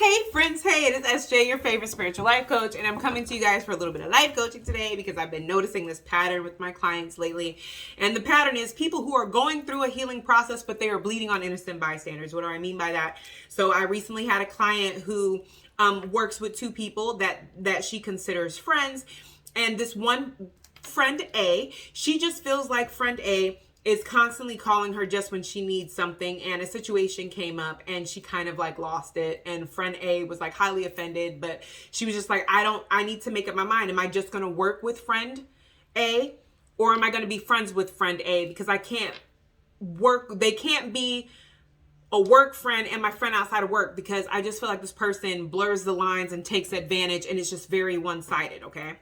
Hey friends, hey, it is SJ, your favorite spiritual life coach, and I'm coming to you guys for a little bit of life coaching today because I've been noticing this pattern with my clients lately. And the pattern is people who are going through a healing process, but they are bleeding on innocent bystanders. What do I mean by that? So I recently had a client who works with two people that she considers friends, and this one friend A, she just feels like friend A is constantly calling her just when she needs something, and a situation came up and she kind of like lost it, and friend A was like highly offended, but she was just like, I need to make up my mind. Am I just going to work with friend A, or am I going to be friends with friend A? Because they can't be a work friend and my friend outside of work, because I just feel like this person blurs the lines and takes advantage, and it's just very one-sided. Okay.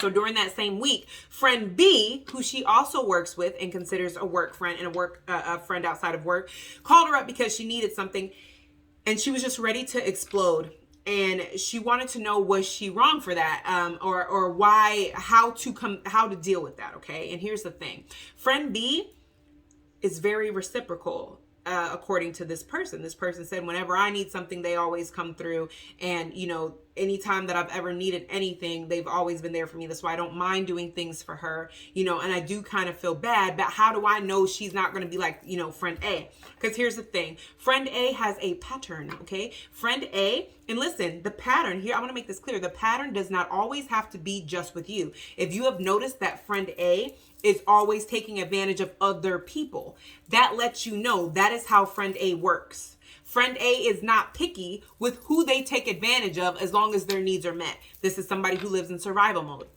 So during that same week, friend B, who she also works with and considers a work friend and a friend outside of work, called her up because she needed something, and she was just ready to explode. And she wanted to know, was she wrong for that, or why, how to deal with that? Okay, and here's the thing: friend B is very reciprocal. According to this person said, whenever I need something, they always come through. And, anytime that I've ever needed anything, they've always been there for me. That's why I don't mind doing things for her, and I do kind of feel bad, but how do I know she's not going to be like, friend A? Because here's the thing. Friend A has a pattern, okay? Friend A, and listen, the pattern here, I want to make this clear. The pattern does not always have to be just with you. If you have noticed that friend A is always taking advantage of other people, that lets you know that is how friend A works. Friend A is not picky with who they take advantage of as long as their needs are met. This is somebody who lives in survival mode.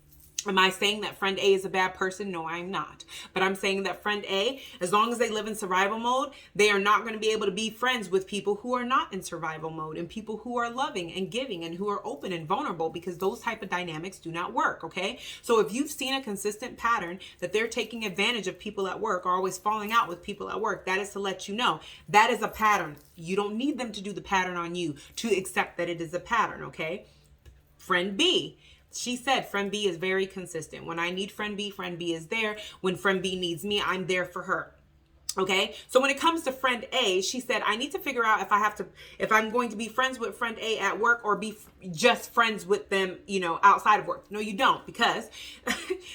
Am I saying that friend A is a bad person? No, I'm not. But I'm saying that friend A, as long as they live in survival mode, they are not going to be able to be friends with people who are not in survival mode, and people who are loving and giving and who are open and vulnerable, because those type of dynamics do not work, okay? So if you've seen a consistent pattern that they're taking advantage of people at work, or always falling out with people at work, that is to let you know that is a pattern. You don't need them to do the pattern on you to accept that it is a pattern, okay? Friend B. She said friend B is very consistent. When I need friend B is there. When friend B needs me, I'm there for her. Okay. So when it comes to friend A, she said, I need to figure out if I'm going to be friends with friend A at work, or be just friends with them, outside of work. No, you don't, because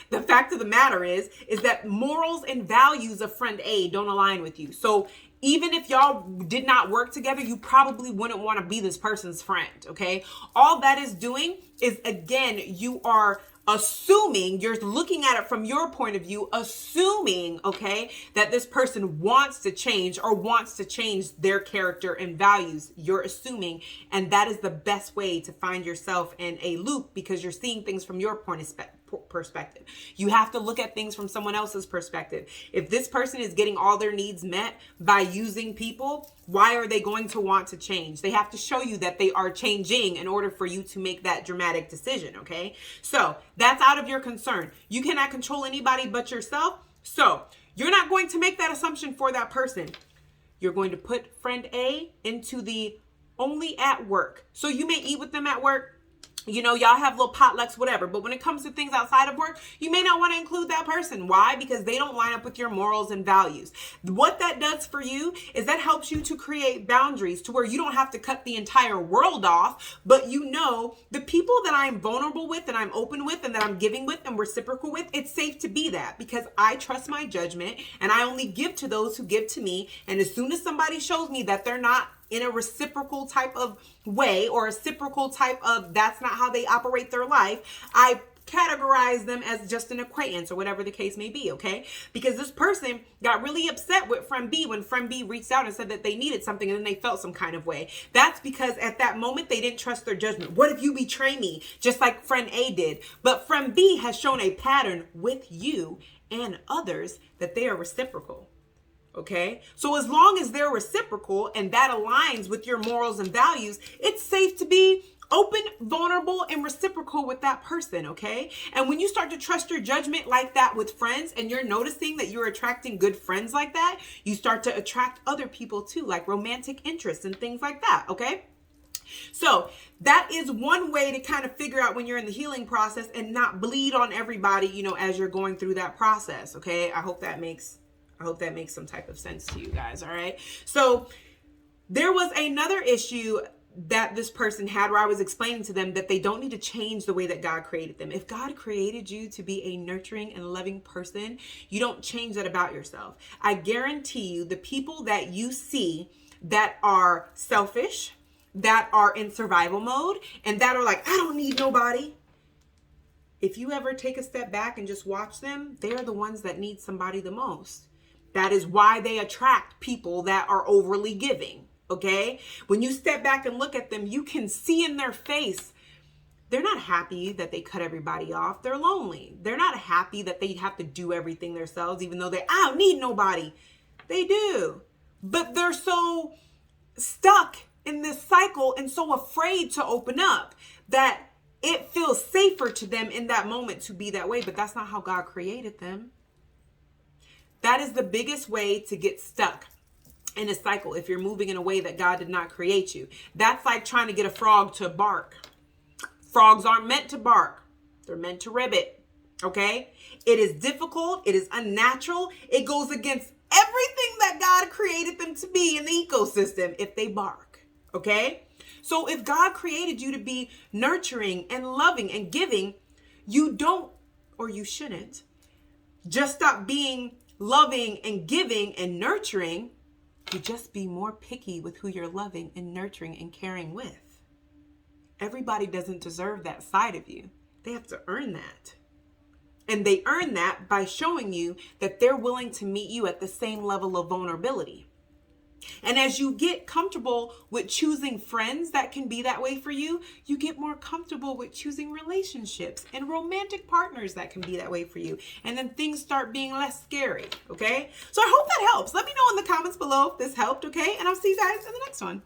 the fact of the matter is that morals and values of friend A don't align with you. So even if y'all did not work together, you probably wouldn't want to be this person's friend, okay? All that is doing is, again, you are assuming, you're looking at it from your point of view, assuming, okay, that this person wants to change or wants to change their character and values. You're assuming, and that is the best way to find yourself in a loop, because you're seeing things from your point of perspective. You have to look at things from someone else's perspective. If this person is getting all their needs met by using people, why are they going to want to change? They have to show you that they are changing in order for you to make that dramatic decision, okay? So that's out of your concern. You cannot control anybody but yourself. So you're not going to make that assumption for that person. You're going to put friend A into the only at work. So you may eat with them at work. Y'all have little potlucks, whatever. But when it comes to things outside of work, you may not want to include that person. Why? Because they don't line up with your morals and values. What that does for you is that helps you to create boundaries to where you don't have to cut the entire world off, but the people that I'm vulnerable with and I'm open with and that I'm giving with and reciprocal with, it's safe to be that, because I trust my judgment and I only give to those who give to me. And as soon as somebody shows me that they're not in a reciprocal type of way, or a reciprocal type of, that's not how they operate their life, I categorize them as just an acquaintance, or whatever the case may be, okay? Because this person got really upset with friend B when friend B reached out and said that they needed something, and then they felt some kind of way. That's because at that moment they didn't trust their judgment. What if you betray me? Just like friend A did. But friend B has shown a pattern with you and others that they are reciprocal. Okay, so as long as they're reciprocal and that aligns with your morals and values, it's safe to be open, vulnerable, and reciprocal with that person, okay? And when you start to trust your judgment like that with friends, and you're noticing that you're attracting good friends like that, you start to attract other people too, like romantic interests and things like that, okay? So that is one way to kind of figure out when you're in the healing process and not bleed on everybody, as you're going through that process, okay? I hope that makes some type of sense to you guys, all right? So there was another issue that this person had, where I was explaining to them that they don't need to change the way that God created them. If God created you to be a nurturing and loving person, you don't change that about yourself. I guarantee you, the people that you see that are selfish, that are in survival mode, and that are like, I don't need nobody. If you ever take a step back and just watch them, they are the ones that need somebody the most. That is why they attract people that are overly giving. Okay? When you step back and look at them, you can see in their face, they're not happy that they cut everybody off. They're lonely. They're not happy that they have to do everything themselves, even though I don't need nobody. They do. But they're so stuck in this cycle and so afraid to open up that it feels safer to them in that moment to be that way. But that's not how God created them. That is the biggest way to get stuck in a cycle if you're moving in a way that God did not create you. That's like trying to get a frog to bark. Frogs aren't meant to bark. They're meant to ribbit. Okay? It is difficult. It is unnatural. It goes against everything that God created them to be in the ecosystem if they bark. Okay? So if God created you to be nurturing and loving and giving, you don't, or you shouldn't, just stop being loving and giving and nurturing. You just be more picky with who you're loving and nurturing and caring with. Everybody doesn't deserve that side of you. They have to earn that. And they earn that by showing you that they're willing to meet you at the same level of vulnerability. And as you get comfortable with choosing friends that can be that way for you, you get more comfortable with choosing relationships and romantic partners that can be that way for you. And then things start being less scary, okay? So I hope that helps. Let me know in the comments below if this helped, okay? And I'll see you guys in the next one.